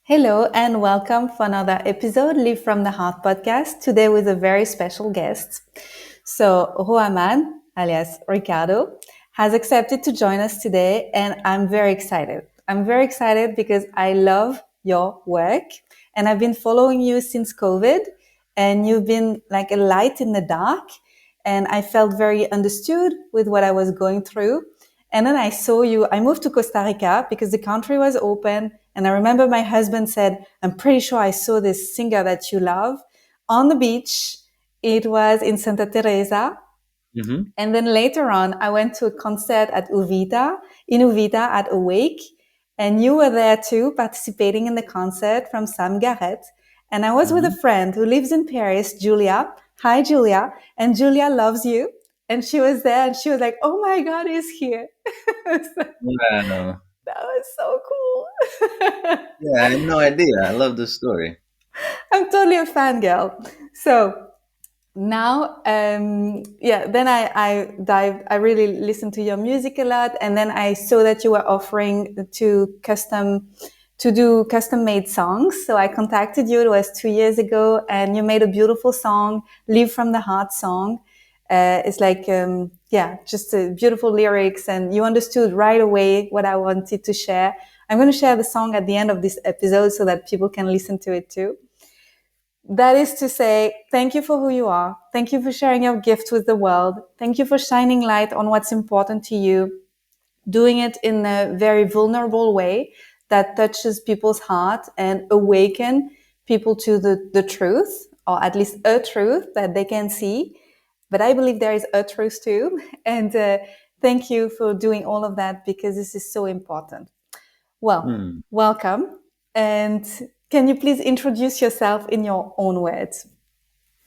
Hello and welcome for another episode Live from the Heart podcast. Today with a very special guest. So Roaman, alias Ricardo, has accepted to join us today and I'm very excited. I'm very excited because I love your work and I've been following you since COVID and you've been like a light in the dark and I felt very understood with what I was going through. And then I saw you, I moved to Costa Rica because the country was open. And I remember my husband said, I'm pretty sure I saw this singer that you love on the beach. It was in Santa Teresa. Hmm. And then later on, I went to a concert at in Uvita at Awake. And you were there too, participating in the concert from Sam Garrett. And I was with a Hmm. friend who lives in Paris, Julia. Hi, Julia. And Julia loves you. And she was there and she was like, oh my God, he's here. That Wow. was so cool. Yeah, I had no idea. I love this story. I'm totally a fangirl. So now, then I really listened to your music a lot. And then I saw that you were offering to do custom made songs. So I contacted you. It was 2 years ago and you made a beautiful song, Live from the Heart song. It's like, just beautiful lyrics and you understood right away what I wanted to share. I'm going to share the song at the end of this episode so that people can listen to it too. That is to say, thank you for who you are. Thank you for sharing your gift with the world. Thank you for shining light on what's important to you, doing it in a very vulnerable way that touches people's heart and awaken people to the truth, or at least a truth that they can see. But I believe there is a truth too. And thank you for doing all of that because this is so important. Well, Hmm. welcome. And can you please introduce yourself in your own words?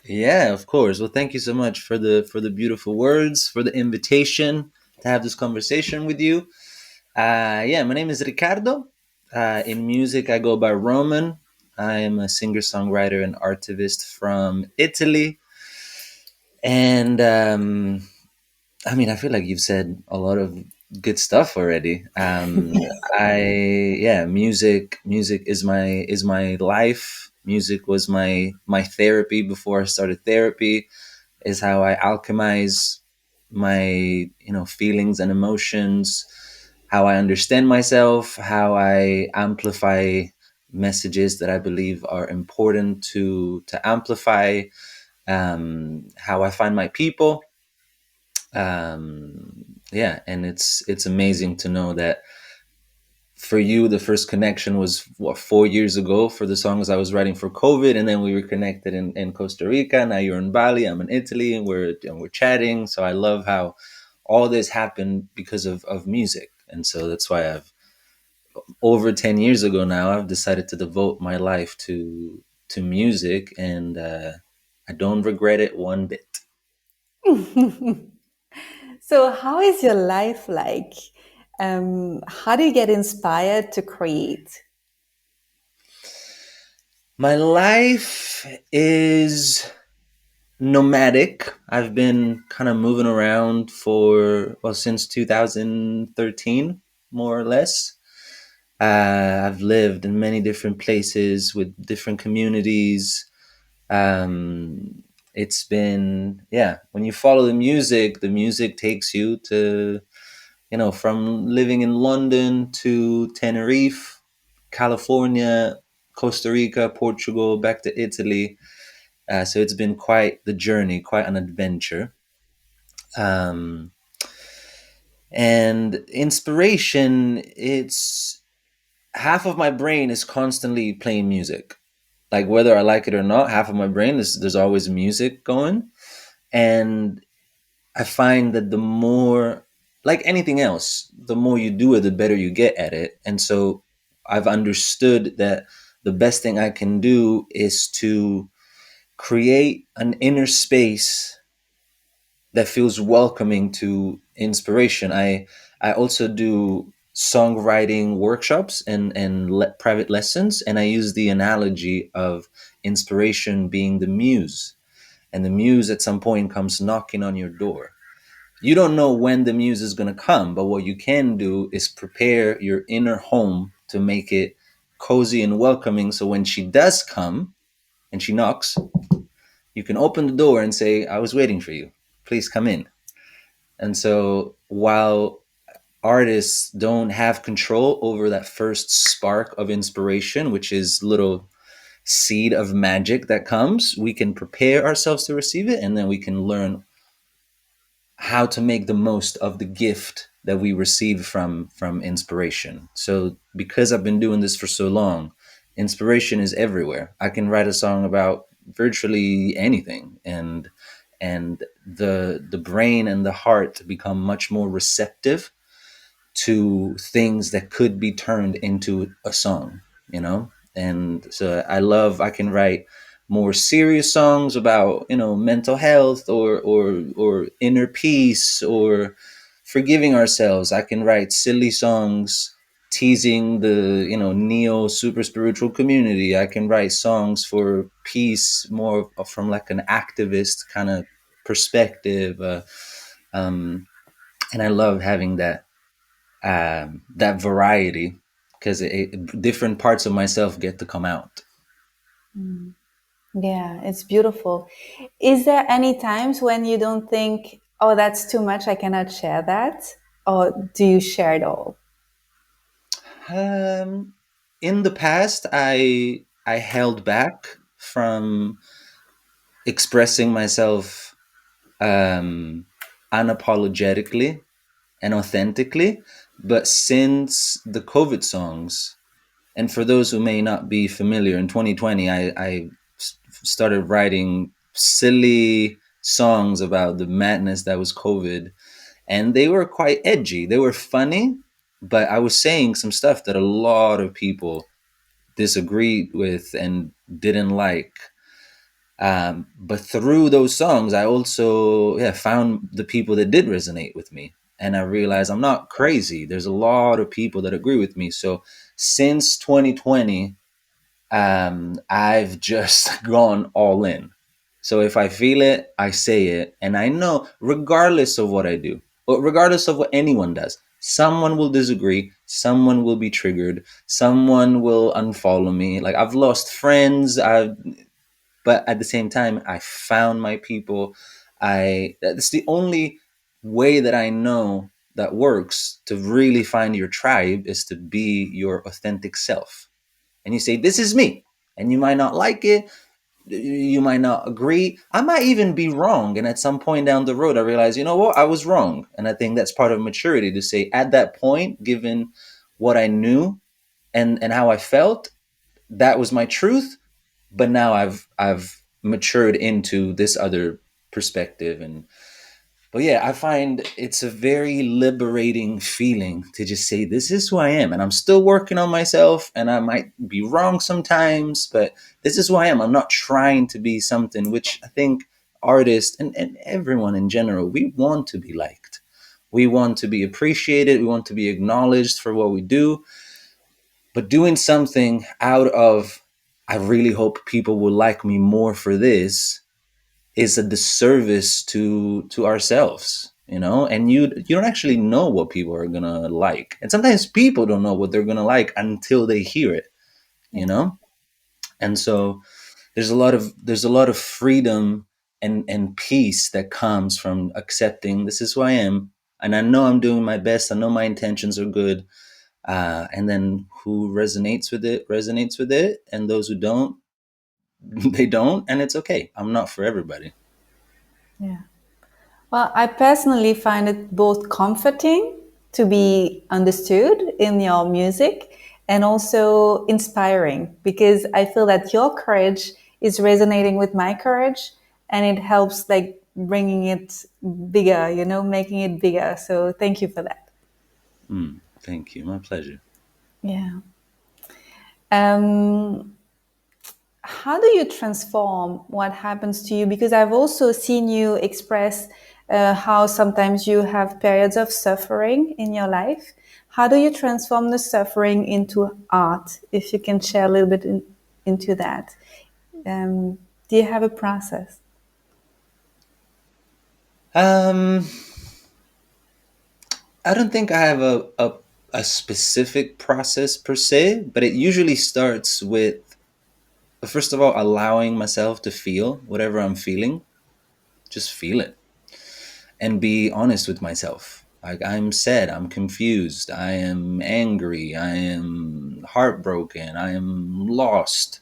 Yeah, of course. Well, thank you so much for the beautiful words, for the invitation to have this conversation with you. Yeah, my name is Ricardo. In music, I go by Roman. I am a singer, songwriter, and artivist from Italy. And I mean, I feel like you've said a lot of good stuff already. I yeah, music is my life. Music was my therapy before I started therapy. Is how I alchemize my feelings and emotions, how I understand myself, how I amplify messages that I believe are important to amplify, how I find my people. Yeah, and it's amazing to know that for you the first connection was 4 years ago for the songs I was writing for COVID, and then we were connected in Costa Rica. Now you're in Bali, I'm in Italy, and we're chatting. So I love how all this happened because of music. And so that's why I've over 10 years ago now I've decided to devote my life to music, and I don't regret it one bit. So, how is your life like? How do you get inspired to create? My life is nomadic. I've been kind of moving around since 2013, more or less. I've lived in many different places with different communities. It's been, yeah, when you follow the music takes you to, from living in London to Tenerife, California, Costa Rica, Portugal, back to Italy. So it's been quite the journey, quite an adventure. Um, and inspiration, it's half of my brain is constantly playing music. Like whether I like it or not, half of my brain is there's always music going. And I find that the more, like anything else, the more you do it, the better you get at it. And so I've understood that the best thing I can do is to create an inner space that feels welcoming to inspiration. I also do songwriting workshops and private lessons, and I use the analogy of inspiration being the muse, and the muse at some point comes knocking on your door. You don't know when the muse is going to come, but what you can do is prepare your inner home to make it cozy and welcoming. So when she does come and she knocks, you can open the door and say, I was waiting for you. Please come in. And so while artists don't have control over that first spark of inspiration, which is little seed of magic that comes, we can prepare ourselves to receive it, and then we can learn how to make the most of the gift that we receive from inspiration. So because I've been doing this for so long, inspiration is everywhere. I can write a song about virtually anything, and the brain and the heart become much more receptive to things that could be turned into a song, you know? And so I can write more serious songs about, mental health or inner peace or forgiving ourselves. I can write silly songs teasing the, neo super spiritual community. I can write songs for peace more from like an activist kind of perspective. Um, and I love having that variety because different parts of myself get to come out. Yeah, it's beautiful. Is there any times when you don't think, oh, that's too much, I cannot share that? Or do you share it all? Um, in the past, I held back from expressing myself um, unapologetically and authentically, but since the COVID songs, and for those who may not be familiar, in 2020, I started writing silly songs about the madness that was COVID, and they were quite edgy. They were funny, but I was saying some stuff that a lot of people disagreed with and didn't like. But through those songs, I also found the people that did resonate with me, and I realized I'm not crazy. There's a lot of people that agree with me. So since 2020, I've just gone all in. So if I feel it, I say it. And I know, regardless of what I do, or regardless of what anyone does, someone will disagree, someone will be triggered, someone will unfollow me. Like I've lost friends, but at the same time, I found my people. That's the only way that I know that works to really find your tribe is to be your authentic self, and you say, This is me. And you might not like it. You might not agree. I might even be wrong. And at some point down the road, I realize, you know what? I was wrong. And I think that's part of maturity to say, at that point, given what I knew and how I felt, that was my truth. But now I've matured into this other perspective. But yeah, I find it's a very liberating feeling to just say, this is who I am. And I'm still working on myself and I might be wrong sometimes, but this is who I am. I'm not trying to be something, which I think artists and everyone in general, we want to be liked. We want to be appreciated. We want to be acknowledged for what we do. But doing something out of, I really hope people will like me more for this, is a disservice to ourselves, and you don't actually know what people are gonna like, and sometimes people don't know what they're gonna like until they hear it, you Yeah. know and so there's a lot of freedom and peace that comes from accepting this is who I am, and I know I'm doing my best, I know my intentions are good, and then who resonates with it, and those who don't, they don't, and it's okay. I'm not for everybody. Yeah. Well, I personally find it both comforting to be understood in your music and also inspiring because I feel that your courage is resonating with my courage and it helps like bringing it bigger, making it bigger. So thank you for that. Thank you, my pleasure. Yeah. Um, how do you transform what happens to you? Because I've also seen you express how sometimes you have periods of suffering in your life. How do you transform the suffering into art? If you can share a little bit into that. Um, do you have a process? Um, I don't think I have a a specific process per se, but it usually starts with, first of all, allowing myself to feel whatever I'm feeling. Just feel it and be honest with myself. Like, I'm sad, I'm confused, I am angry, I am heartbroken, I am lost.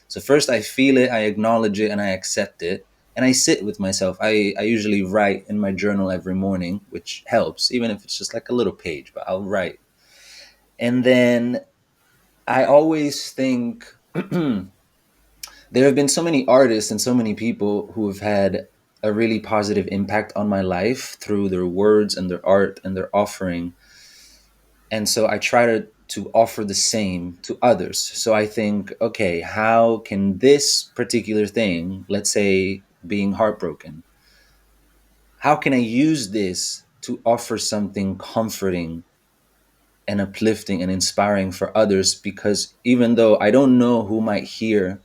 So first I feel it, I acknowledge it, and I accept it. And I sit with myself. I usually write in my journal every morning, which helps, even if it's just like a little page, but I'll write. And then I always think there have been so many artists and so many people who have had a really positive impact on my life through their words and their art and their offering. And so I try to offer the same to others. So I think, okay, how can this particular thing, let's say being heartbroken, how can I use this to offer something comforting and uplifting and inspiring for others? Because even though I don't know who might hear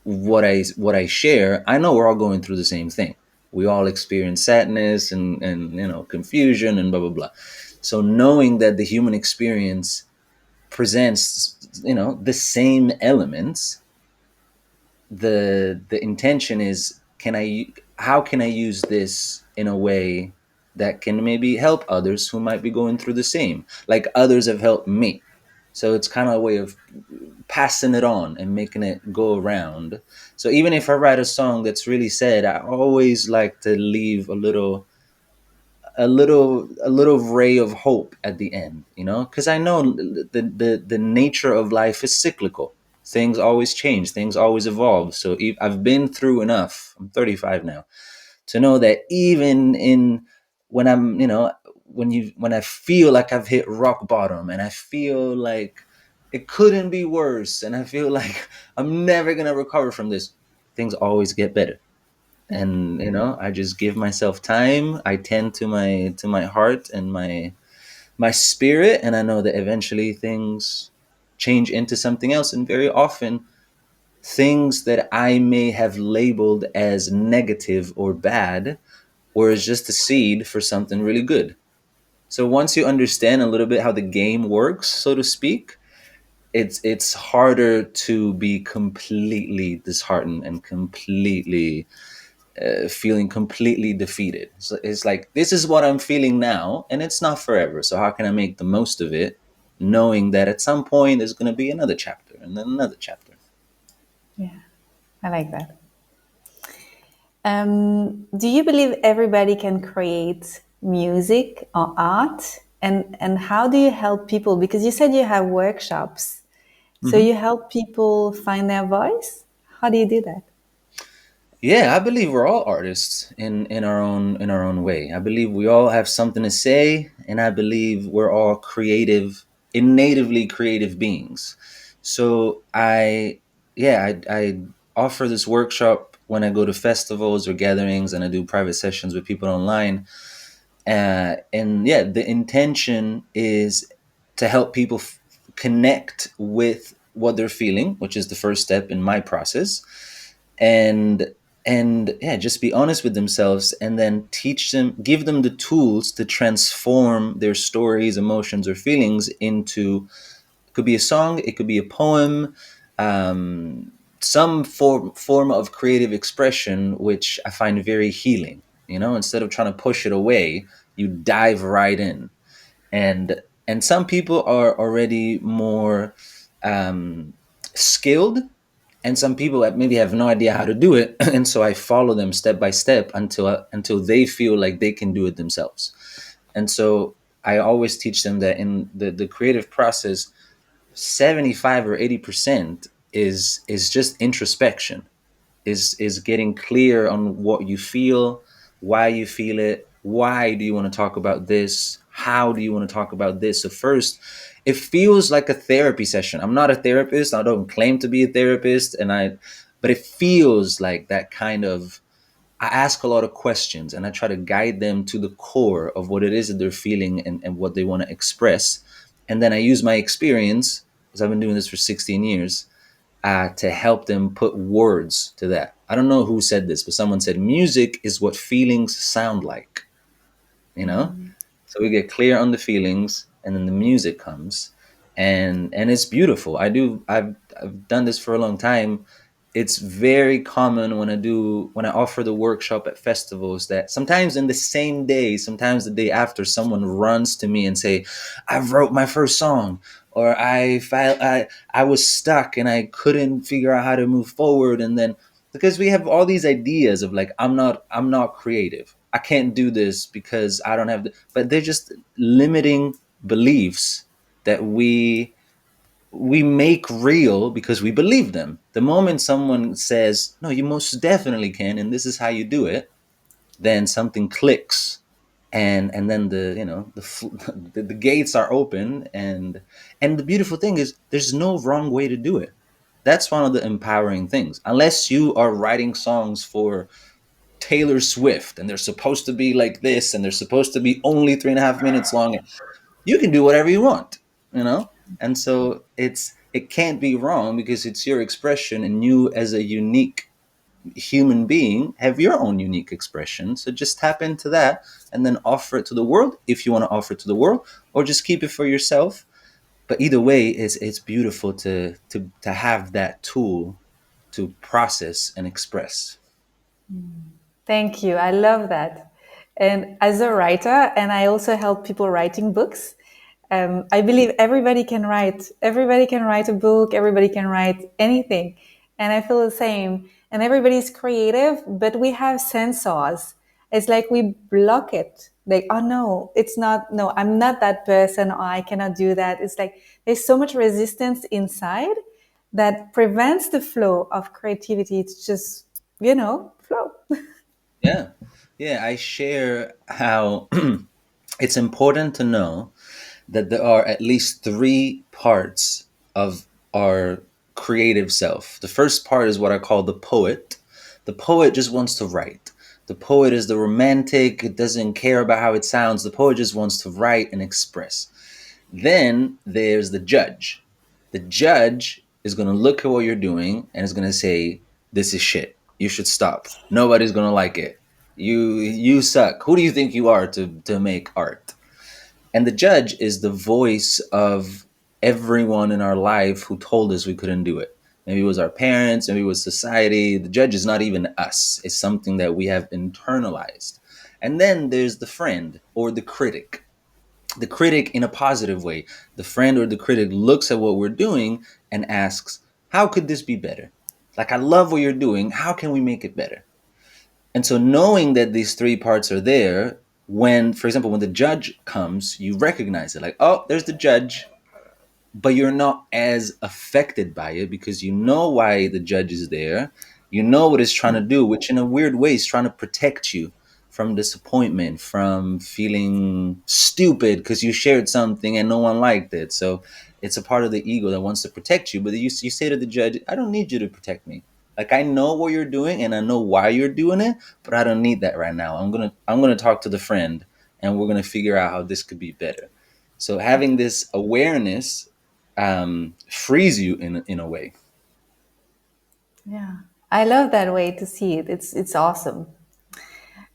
what I share, I know we're all going through the same thing. We all experience sadness and confusion and blah blah blah. So knowing that the human experience presents the same elements, the intention is, can I how can I use this in a way that can maybe help others who might be going through the same, like others have helped me. So it's kind of a way of passing it on and making it go around. So even if I write a song that's really sad, I always like to leave a little ray of hope at the end, because I know the nature of life is cyclical. Things always change, things always evolve. So I've been through enough, I'm 35 now, to know that even in when I'm when I feel like I've hit rock bottom and I feel like it couldn't be worse and I feel like I'm never going to recover from this, things always get better. Yeah. And I just give myself time. I tend to my heart and my spirit, and I know that eventually things change into something else. And very often things that I may have labeled as negative or bad were just a seed for something really good. So once you understand a little bit how the game works, so to speak, it's harder to be completely disheartened and completely feeling completely defeated. So it's like, this is what I'm feeling now, and it's not forever. So how can I make the most of it, knowing that at some point there's going to be another chapter and then another chapter? Yeah, I like that. Do you believe everybody can create music or art? And how do you help people? Because you said you have workshops. So Hmm. you help people find their voice? How do you do that? Yeah, I believe we're all artists in our own way. I believe we all have something to say, and I believe we're all creative, innatively creative beings. So I offer this workshop when I go to festivals or gatherings, and I do private sessions with people online. And yeah, the intention is to help people connect with what they're feeling, which is the first step in my process, and yeah, just be honest with themselves, and then teach them, give them the tools to transform their stories, emotions, or feelings into, it could be a song, it could be a poem, um, some form of creative expression, which I find very healing. Instead of trying to push it away, you dive right in. And some people are already more um, skilled, and some people that maybe have no idea how to do it, and so I follow them step by step until they feel like they can do it themselves. And so I always teach them that in the creative process, 75 or 80% is just introspection, is getting clear on what you feel, why you feel it, why do you want to talk about this, how do you want to talk about this. So first, it feels like a therapy session. I'm not a therapist, I don't claim to be a therapist, but it feels like that kind of, I ask a lot of questions and I try to guide them to the core of what it is that they're feeling, and what they want to express. And then I use my experience, because I've been doing this for 16 years, to help them put words to that. I don't know who said this, but someone said music is what feelings sound like, you know? So we get clear on the feelings, and then the music comes, and it's beautiful. I've done this for a long time. It's very common when I offer the workshop at festivals that sometimes in the same day, sometimes the day after, someone runs to me and say, I wrote my first song, or I was stuck and I couldn't figure out how to move forward. And then because we have all these ideas of like, I'm not creative, I can't do this because I don't have the, but they're just limiting beliefs that we make real because we believe them. The moment someone says, no, you most definitely can, and this is how you do it, then something clicks. And then the gates are open. And the beautiful thing is there's no wrong way to do it. That's one of the empowering things. Unless you are writing songs for Taylor Swift and they're supposed to be like this and they're supposed to be only 3.5 minutes long, you can do whatever you want, you know? And so it can't be wrong because it's your expression, and you as a unique human being have your own unique expression. So just tap into that and then offer it to the world if you want to offer it to the world, or just keep it for yourself. But either way, it's beautiful to have that tool to process and express. Thank you. I love that. And as a writer, and I also help people writing books. I believe everybody can write. Everybody can write a book. Everybody can write anything. And I feel the same. And everybody's creative, but we have sensors. It's like we block it. Like, oh no, it's not, no, I'm not that person, or I cannot do that. It's like there's so much resistance inside that prevents the flow of creativity. It's just, flow. Yeah. Yeah. I share how it's important to know that there are at least three parts of our creative self. The first part is what I call the poet. The poet just wants to write. The poet is the romantic, it doesn't care about how it sounds. The poet just wants to write and express. Then there's the judge. The judge is going to look at what you're doing and is going to say, this is shit. You should stop. Nobody's going to like it. You suck. Who do you think you are to make art? And the judge is the voice of everyone in our life who told us we couldn't do it. Maybe it was our parents, maybe it was society. The judge is not even us, it's something that we have internalized. And then there's the friend or the critic. The critic in a positive way. The friend or the critic looks at what we're doing and asks, how could this be better? Like, I love what you're doing. How can we make it better? And so knowing that these three parts are there, when, for example, when the judge comes, you recognize it like, oh, there's the judge, but you're not as affected by it because you know why the judge is there. You know what it's trying to do, which in a weird way is trying to protect you from disappointment, from feeling stupid because you shared something and no one liked it. So it's a part of the ego that wants to protect you. But you say to the judge, I don't need you to protect me. Like, I know what you're doing and I know why you're doing it, but I don't need that right now. I'm gonna talk to the friend and we're gonna figure out how this could be better. So having this awareness frees you in a way. Yeah, I love that way to see it. It's awesome.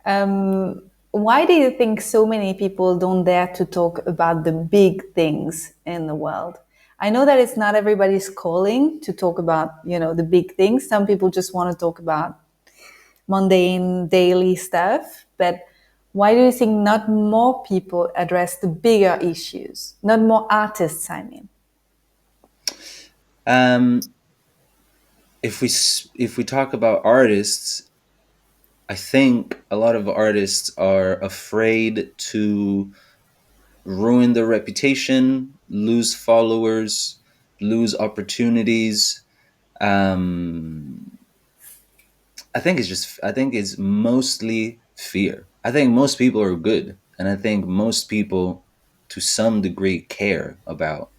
Why do you think so many people don't dare to talk about the big things in the world? I know that it's not everybody's calling to talk about, the big things. Some people just want to talk about mundane daily stuff, but why do you think not more people address the bigger issues? Not more artists, I mean. Um, if we talk about artists, I think a lot of artists are afraid to ruin their reputation, lose followers, lose opportunities. Um, I think it's mostly fear. I think most people are good, and I think most people, to some degree, care about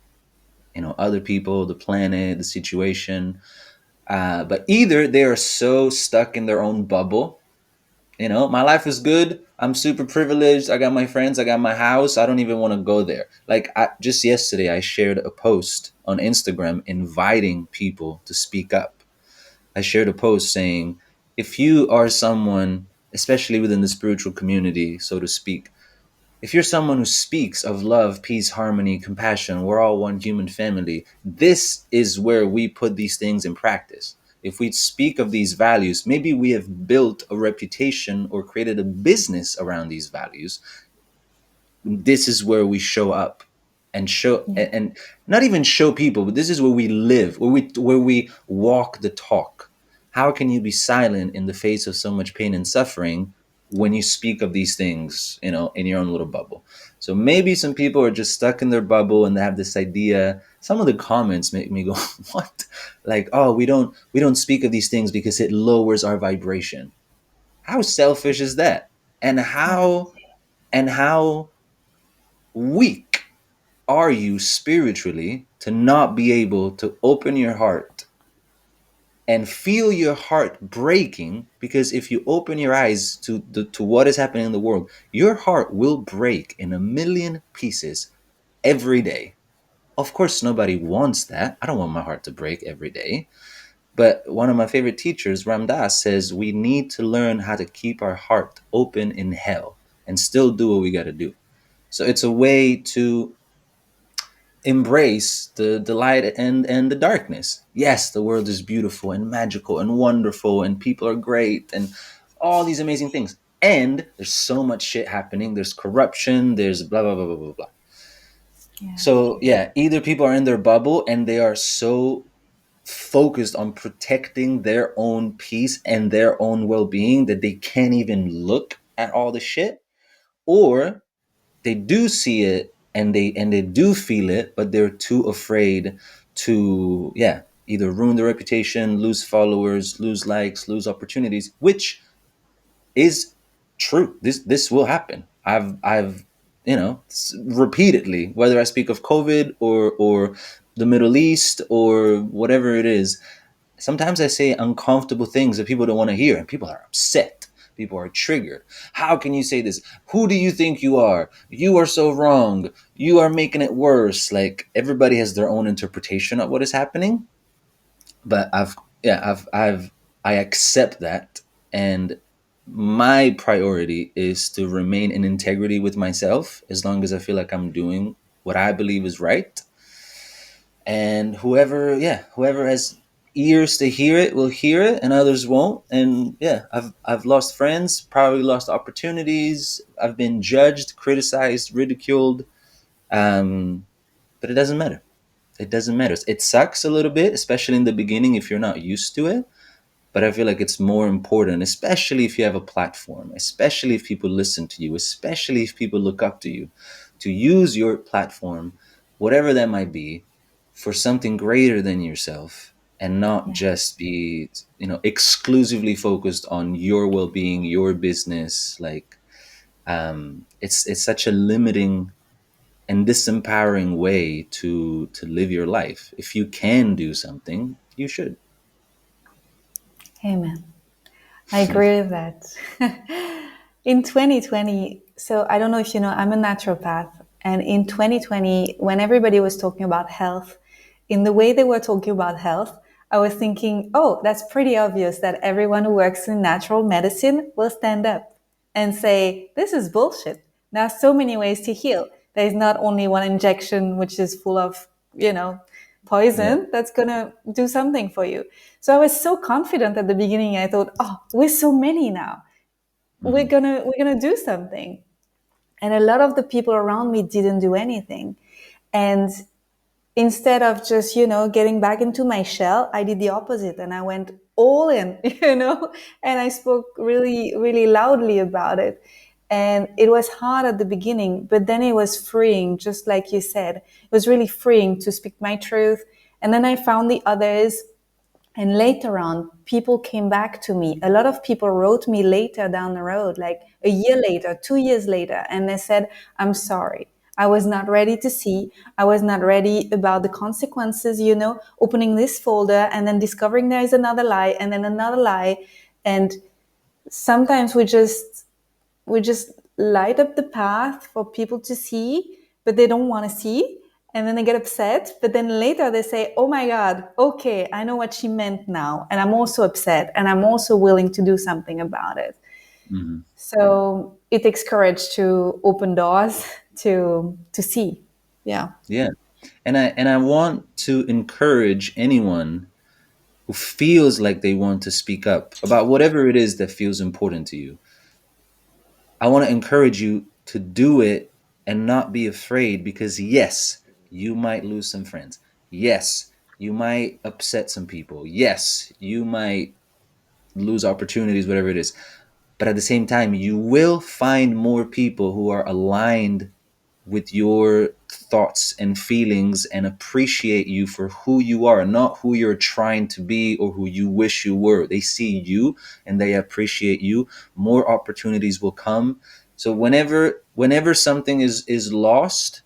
other people, the planet, the situation. But either they are so stuck in their own bubble. My life is good. I'm super privileged. I got my friends. I got my house. I don't even want to go there. Like, just yesterday, I shared a post on Instagram inviting people to speak up. I shared a post saying, if you are someone, especially within the spiritual community, so to speak, If you're someone who speaks of love, peace, harmony, compassion, we're all one human family, this is where we put these things in practice. If we speak of these values, maybe we have built a reputation or created a business around these values. This is where we show up and show, Yeah. and not even show people, but this is where we live, where we walk the talk. How can you be silent in the face of so much pain and suffering when you speak of these things, in your own little bubble? So maybe some people are just stuck in their bubble and they have this idea. Some of the comments make me go, what? Like, oh, we don't speak of these things because it lowers our vibration. How selfish is that? And Yeah. how weak are you spiritually to not be able to open your heart and feel your heart breaking? Because if you open your eyes to what is happening in the world, your heart will break in a million pieces every day. Of course, nobody wants that. I don't want my heart to break every day. But one of my favorite teachers, Ramdas, says we need to learn how to keep our heart open in hell and still do what we got to do. So it's a way to embrace the light and the darkness. Yes, the world is beautiful and magical and wonderful, and people are great, and all these amazing things. And there's so much shit happening. There's corruption. There's blah blah blah blah blah blah. Yeah. So yeah, either people are in their bubble and they are so focused on protecting their own peace and their own well-being that they can't even look at all the shit, or they do see it and they do feel it, but they're too afraid to, yeah, either ruin their reputation, lose followers, lose likes, lose opportunities, which is true. This will happen. I've repeatedly, whether I speak of COVID or the Middle East or whatever it is, sometimes I say uncomfortable things that people don't want to hear, and people are upset. People are triggered. How can you say this? Who do you think you are? You are so wrong. You are making it worse. Like, everybody has their own interpretation of what is happening. But I accept that, and my priority is to remain in integrity with myself as long as I feel like I'm doing what I believe is right. And whoever has ears to hear it will hear it, and others won't. And yeah, I've lost friends, probably lost opportunities. I've been judged, criticized, ridiculed. But it doesn't matter. It doesn't matter. It sucks a little bit, especially in the beginning if you're not used to it. But I feel like it's more important, especially if you have a platform, especially if people listen to you, especially if people look up to you, to use your platform, whatever that might be, for something greater than yourself, and not Yeah. just be, exclusively focused on your well-being, your business. Like, it's such a limiting and disempowering way to live your life. If you can do something, you should. Amen. I agree with that. In 2020, so I don't know if you know, I'm a naturopath. And in 2020, when everybody was talking about health, in the way they were talking about health, I was thinking, oh, that's pretty obvious that everyone who works in natural medicine will stand up and say, this is bullshit. There are so many ways to heal. There is not only one injection, which is full of, Yeah. poison that's going to do something for you. So I was so confident at the beginning. I thought, oh, we're so many now. We're Hmm. going to we're going to do something. And a lot of the people around me didn't do anything. And instead of just, getting back into my shell, I did the opposite and I went all in, and I spoke really, really loudly about it. And it was hard at the beginning, but then it was freeing, just like you said. It was really freeing to speak my truth. And then I found the others, and later on, people came back to me. A lot of people wrote me later down the road, like a year later, 2 years later, and they said, I'm sorry. I was not ready to see. I was not ready about the consequences, opening this folder and then discovering there is another lie and then another lie. And sometimes we just light up the path for people to see, but they don't want to see. And then they get upset. But then later they say, oh my God, okay, I know what she meant now. And I'm also upset and I'm also willing to do something about it. Mhm. So it takes courage to open doors to see. Yeah. Yeah. And I want to encourage anyone who feels like they want to speak up about whatever it is that feels important to you. I want to encourage you to do it and not be afraid, because yes, you might lose some friends. Yes, you might upset some people. Yes, you might lose opportunities, whatever it is. But at the same time, you will find more people who are aligned with your thoughts and feelings and appreciate you for who you are, not who you're trying to be or who you wish you were. They see you and they appreciate you. More opportunities will come. So whenever something is lost,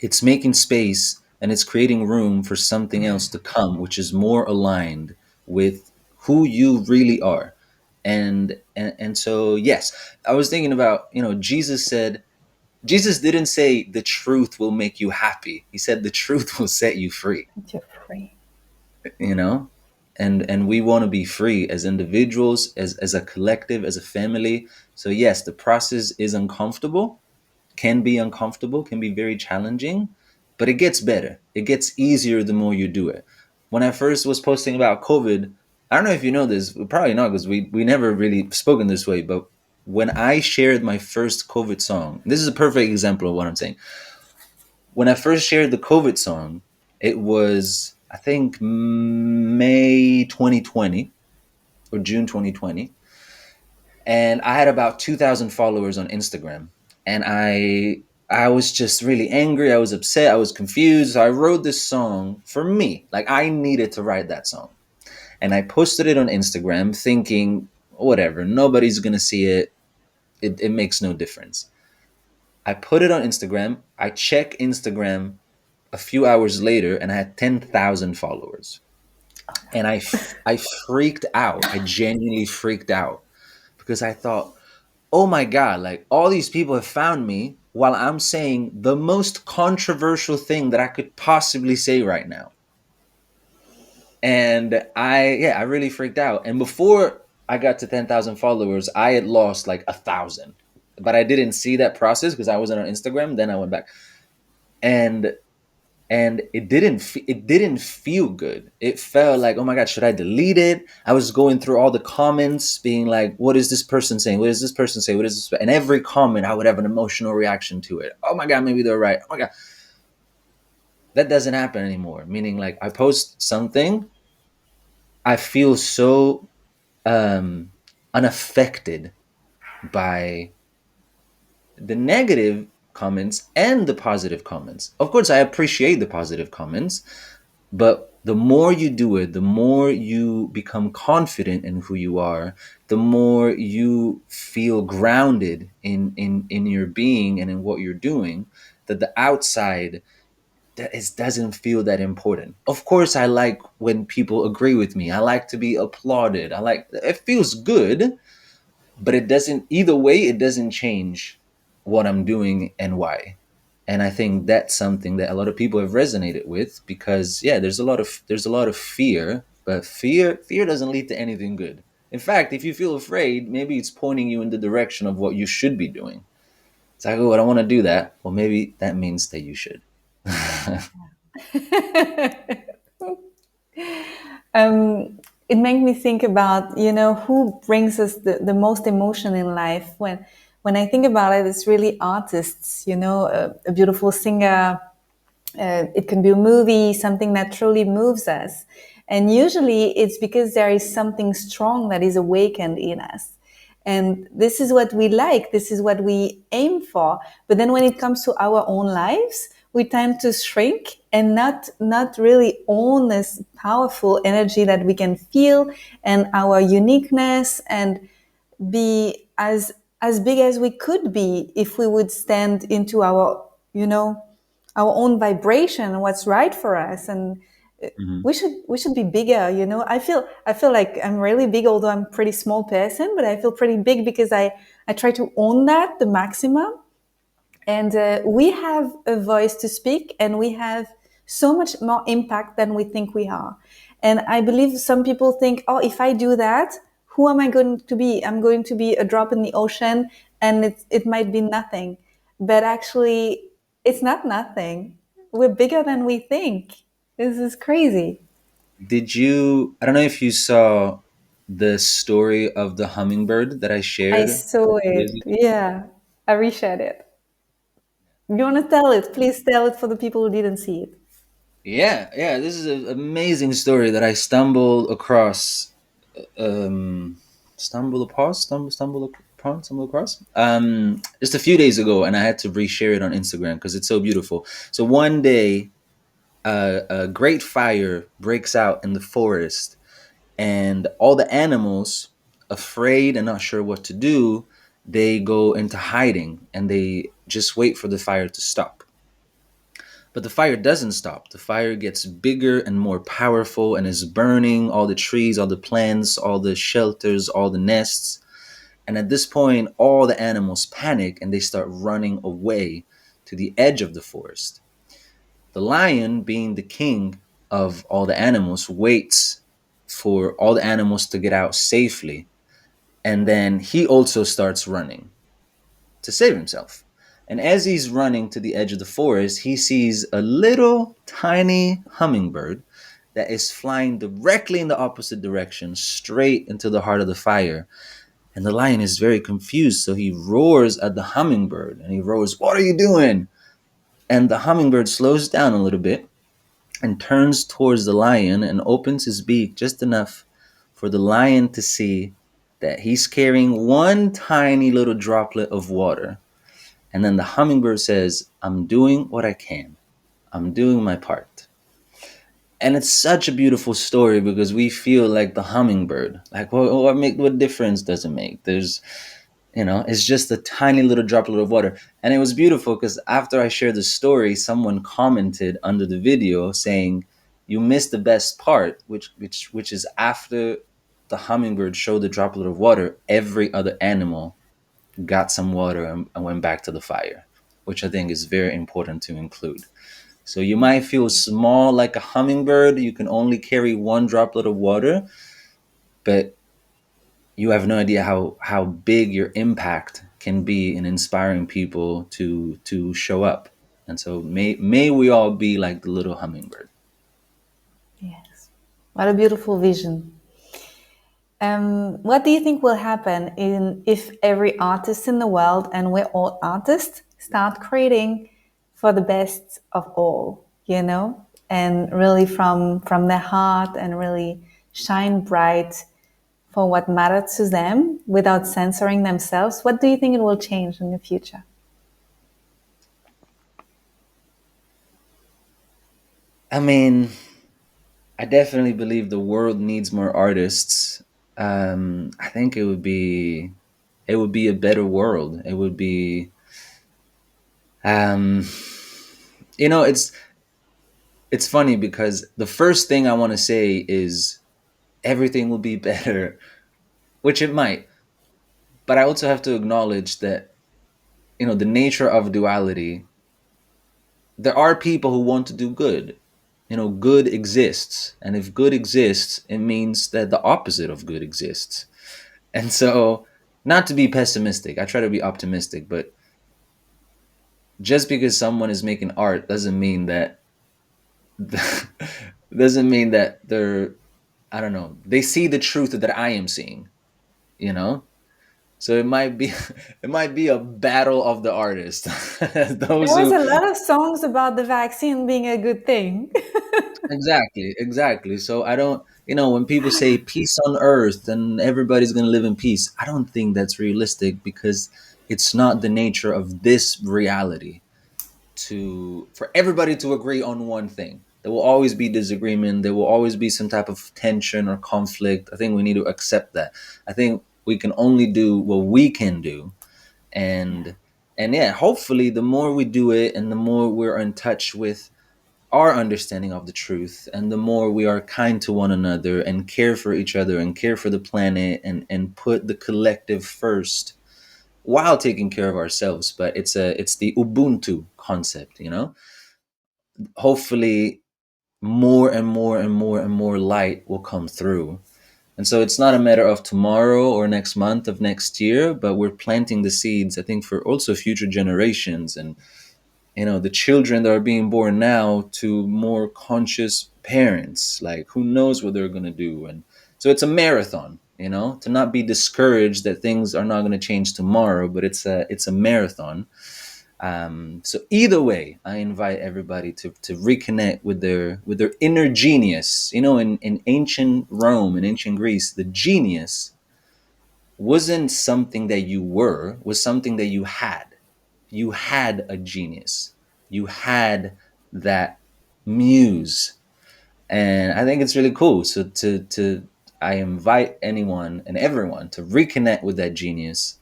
it's making space and it's creating room for something else to come, which is more aligned with who you really are. And so yes, I was thinking about, Jesus didn't say the truth will make you happy. He said the truth will set you free, You're free. you know? And we want to be free as individuals, as a collective, as a family. So yes, the process is uncomfortable, can be uncomfortable, can be very challenging, but it gets better. It gets easier the more you do it. When I first was posting about COVID, I don't know if you know this, probably not, because we never really spoken this way, but when I shared my first COVID song, this is a perfect example of what I'm saying. When I first shared the COVID song, it was, I think, May 2020 or June 2020. And I had about 2,000 followers on Instagram. And I was just really angry. I was upset. I was confused. So I wrote this song for me. Like, I needed to write that song. And I posted it on Instagram thinking, whatever, nobody's going to see it. It makes no difference. I put it on Instagram. I check Instagram a few hours later and I had 10,000 followers. And I freaked out. I genuinely freaked out because I thought, oh my God, like all these people have found me while I'm saying the most controversial thing that I could possibly say right now. And yeah, I really freaked out. And before I got to 10,000 followers, I had lost like 1,000. But I didn't see that process because I wasn't on Instagram. Then I went back. And it didn't feel good. It felt like, oh my God, should I delete it? I was going through all the comments being like, what is this person saying, what does this person say, what is this, and every comment I would have an emotional reaction to it. Oh my God, maybe they're right. Oh my God. That doesn't happen anymore, meaning like I post something, I feel so um unaffected by the negative comments and the positive comments. Of course, I appreciate the positive comments. But the more you do it, the more you become confident in who you are, the more you feel grounded in your being and in what you're doing, that the outside doesn't feel that important. Of course, I like when people agree with me. I like to be applauded. I like it feels good, but it doesn't either way, it doesn't change what I'm doing and why. And I think that's something that a lot of people have resonated with because yeah, there's a lot of fear, but fear doesn't lead to anything good. In fact, if you feel afraid, maybe it's pointing you in the direction of what you should be doing. It's like, oh, I don't want to do that. Well, maybe that means that you should. um, it made me think about, who brings us the most emotion in life. When I think about it, it's really artists, a beautiful singer. It can be a movie, something that truly moves us. And usually it's because there is something strong that is awakened in us. And this is what we like. This is what we aim for. But then when it comes to our own lives, we tend to shrink and not really own this powerful energy that we can feel and our uniqueness and be as big as we could be if we would stand into our own vibration, what's right for us. And Mhm. we should be bigger. I feel like I'm really big, although I'm a pretty small person, but I feel pretty big because I try to own that the maximum. And we have a voice to speak, and we have so much more impact than we think we are. And I believe some people think, oh, if I do that, who am I going to be? I'm going to be a drop in the ocean, and it might be nothing. But actually, it's not nothing. We're bigger than we think. This is crazy. Did you? I don't know if you saw the story of the hummingbird that I I shared a saw few days it. ago. Yeah. I reshared it. You want to tell it? Please tell it for the people who didn't see it. Yeah, yeah. This is an amazing story that I stumbled across. Um, stumble across. Just a few days ago, and I had to reshare it on Instagram because it's so beautiful. So one day, a great fire breaks out in the forest, and all the animals, afraid and not sure what to do, they go into hiding and they just wait for the fire to stop. But the fire doesn't stop. The fire gets bigger and more powerful and is burning all the trees, all the plants, all the shelters, all the nests. And at this point, all the animals panic and they start running away to the edge of the forest. The lion, being the king of all the animals, waits for all the animals to get out safely. And then he also starts running to save himself. And as he's running to the edge of the forest, he sees a little tiny hummingbird that is flying directly in the opposite direction, straight into the heart of the fire. And the lion is very confused, so he roars at the hummingbird and he roars, "What are you doing?" And the hummingbird slows down a little bit and turns towards the lion and opens his beak just enough for the lion to see that he's carrying one tiny little droplet of water. And then the hummingbird says, "I'm doing what I can. I'm doing my part." And it's such a beautiful story because we feel like the hummingbird. Like, what difference does it make? It's just a tiny little droplet of water. And it was beautiful because after I shared the story, someone commented under the video saying, "You missed the best part," which is after the hummingbird showed the droplet of water, every other animal got some water and went back to the fire, which I think is very important to include. So you might feel small like a hummingbird, you can only carry one droplet of water, but you have no idea how big your impact can be in inspiring people to show up. And so may we all be like the little hummingbird. Yes. What a beautiful vision. What do you think will happen if every artist in the world, and we're all artists, start creating for the best of all, and really from their heart, and really shine bright for what matters to them without censoring themselves? What do you think it will change in the future? I mean, I definitely believe the world needs more artists. I think it would be a better world. It would be um it's funny because the first thing I want to say is everything will be better, which it might. But I also have to acknowledge that, the nature of duality, there are people who want to do good. Good exists. And if good exists, it means that the opposite of good exists. And so, not to be pessimistic, I try to be optimistic, but just because someone is making art doesn't mean that doesn't mean that they're, I don't know, they see the truth that I am seeing, you know? So it might be it might be a battle of the artists. There Those was who a lot of songs about the vaccine being a good thing. exactly. So I don't, when people say peace on earth and everybody's going to live in peace, I don't think that's realistic because it's not the nature of this reality to for everybody to agree on one thing. There will always be disagreement, there will always be some type of tension or conflict. I think we need to accept that. I think we can only do what we can do, and yeah, hopefully the more we do it and the more we're in touch with our understanding of the truth and the more we are kind to one another and care for each other and care for the planet and put the collective first while taking care of ourselves. But it's the ubuntu concept, hopefully more and more and more and more light will come through. And so it's not a matter of tomorrow or next month of next year, but we're planting the seeds, I think, for also future generations. And the children that are being born now to more conscious parents, like who knows what they're going to do. And so it's a marathon, to not be discouraged that things are not going to change tomorrow, but it's a marathon. So either way, I invite everybody to reconnect with their inner genius. In ancient Rome and ancient Greece, the genius wasn't something that you were, was something that you had. You had a genius. You had that muse. And I think it's really cool. So to I invite anyone and everyone to reconnect with that genius,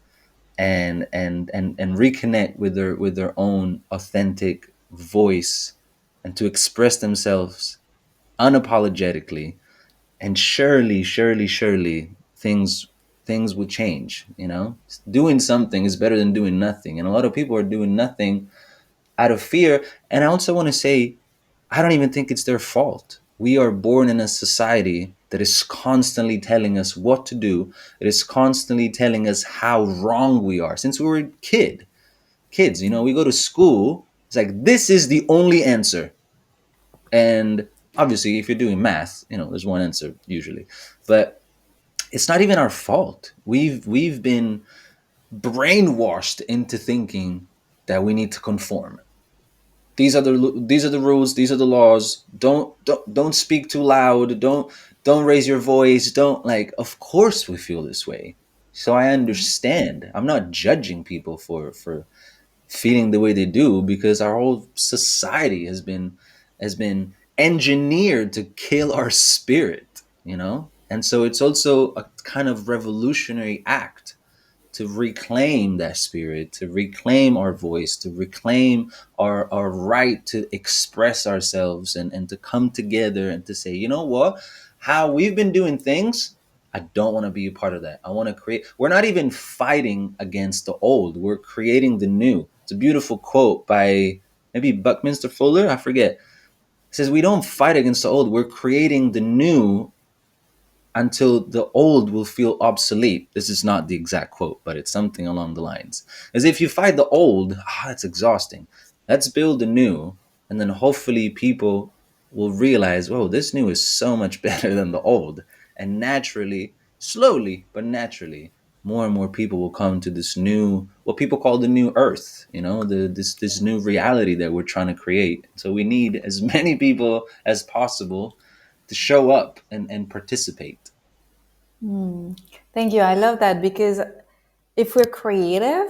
and reconnect with their own authentic voice, and to express themselves unapologetically. And surely, surely, surely things will change. Doing something is better than doing nothing, and a lot of people are doing nothing out of fear. And I also want to say, I don't even think it's their fault. We are born in a society that is constantly telling us what to do. It is constantly telling us how wrong we are. Since we were kids, we go to school. It's like, this is the only answer. And obviously, if you're doing math, there's one answer usually. But it's not even our fault. We've been brainwashed into thinking that we need to conform. These are the rules, these are the laws. Don't speak too loud, don't raise your voice, don't, like, of course we feel this way. So I understand. I'm not judging people for feeling the way they do, because our whole society has been engineered to kill our spirit. And so it's also a kind of revolutionary act to reclaim that spirit, to reclaim our voice, to reclaim our right to express ourselves, and to come together and to say, you know what, how we've been doing things, I don't want to be a part of that. I want to create. We're not even fighting against the old. We're creating the new. It's a beautiful quote by maybe Buckminster Fuller. I forget. It says, we don't fight against the old. We're creating the new until the old will feel obsolete. This is not the exact quote, but it's something along the lines. As if you fight the old, it's exhausting. Let's build the new, and then hopefully people will realize, whoa, this new is so much better than the old. And naturally, slowly, but naturally, more and more people will come to this new, what people call the new earth, this new reality that we're trying to create. So we need as many people as possible to show up and participate. Thank you. I love that because if we're creative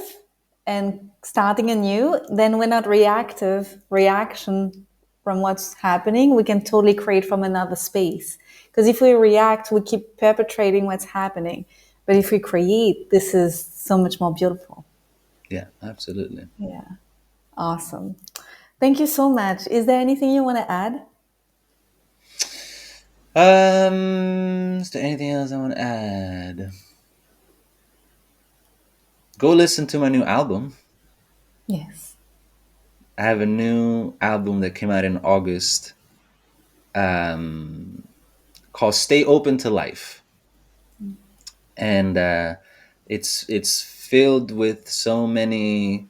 and starting anew, then we're not reaction from what's happening. We can totally create from another space. Because if we react, we keep perpetrating what's happening. But if we create, this is so much more beautiful. Yeah, absolutely. Yeah. Awesome. Thank you so much. Is there anything you want to add? Is there anything else I want to add? Go listen to my new album. Yes. I have a new album that came out in August, um, called "Stay Open to Life," and it's filled with so many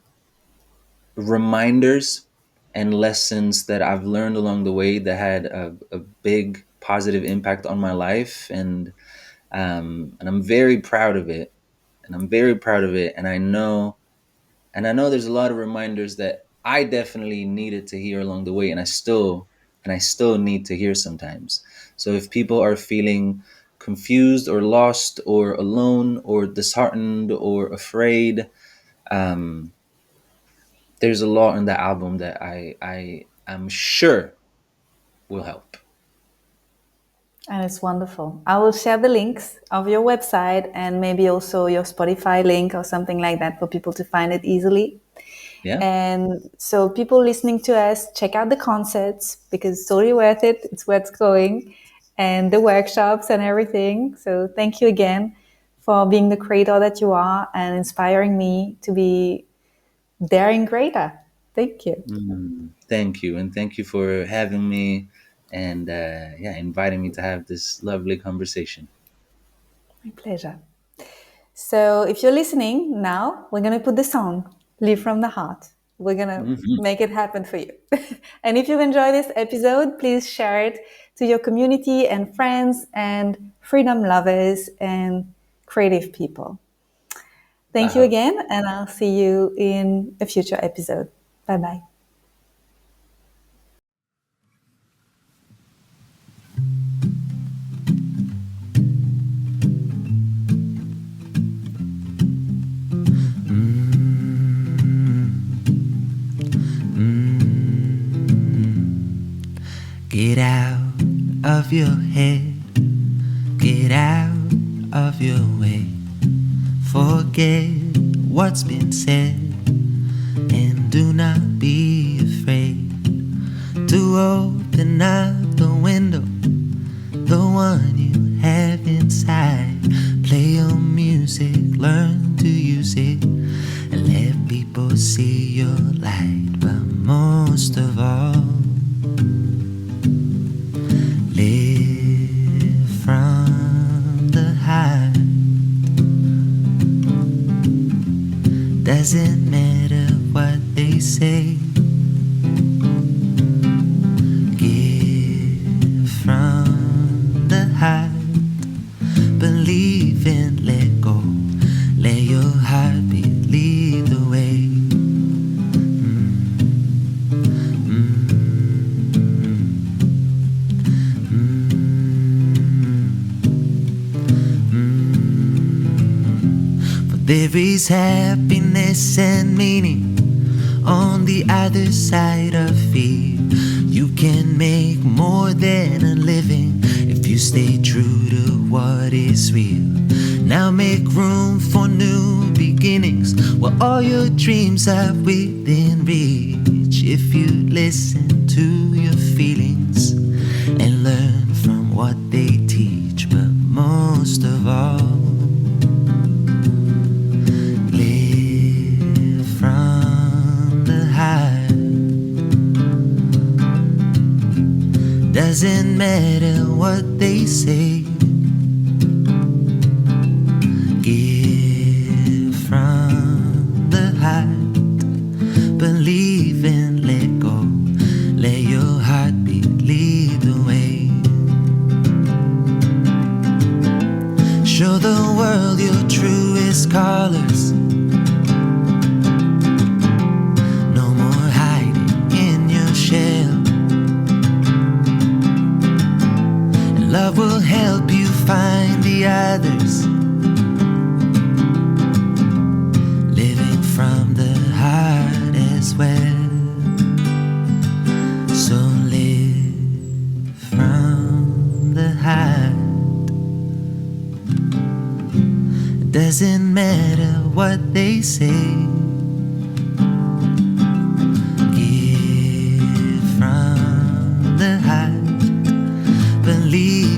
reminders and lessons that I've learned along the way that had a big positive impact on my life, and I'm very proud of it. And I'm very proud of it. And I know there's a lot of reminders that I definitely needed to hear along the way, and I still need to hear sometimes. So if people are feeling confused or lost or alone or disheartened or afraid, um, there's a lot in that album that I am sure will help. And it's wonderful. I will share the links of your website and maybe also your Spotify link or something like that for people to find it easily. Yeah. And so, people listening to us, check out the concerts because it's totally worth it. It's where it's going, and the workshops and everything. So, thank you again for being the creator that you are and inspiring me to be daring greater. Thank you. Thank you, and thank you for having me, and yeah, inviting me to have this lovely conversation. My pleasure. So if you're listening now, we're going to put the song, Live from the Heart. We're going to Mhm. make it happen for you. And if you've enjoyed this episode, please share it to your community and friends and freedom lovers and creative people. Thank you Uh-huh. again, and I'll see you in a future episode. Bye bye. Get out of your head, get out of your way. Forget what's been said, and do not be afraid to open up the window, the one you have inside. Play your music, learn to use it, and let people see your light. But most of all, live from the heart. Doesn't matter what they say. Give from the heart. Believe and let go. Let your heartbeat lead the way. There is happiness and meaning on the other side of fear. You can make more than a living if you stay true to what is real. Now make room for new beginnings where all your dreams are within reach. If you listen to your feelings and learn from what they teach, but most of all, live from the heart. Doesn't matter what they say. Give from the heart. Believe and let go. Let your heartbeat lead the way. Show the world your truest colors. No more hiding in your shell. And love will help you find the others. Living from the heart as well. So live from the heart. Doesn't matter what they say. Give from the heart. Believe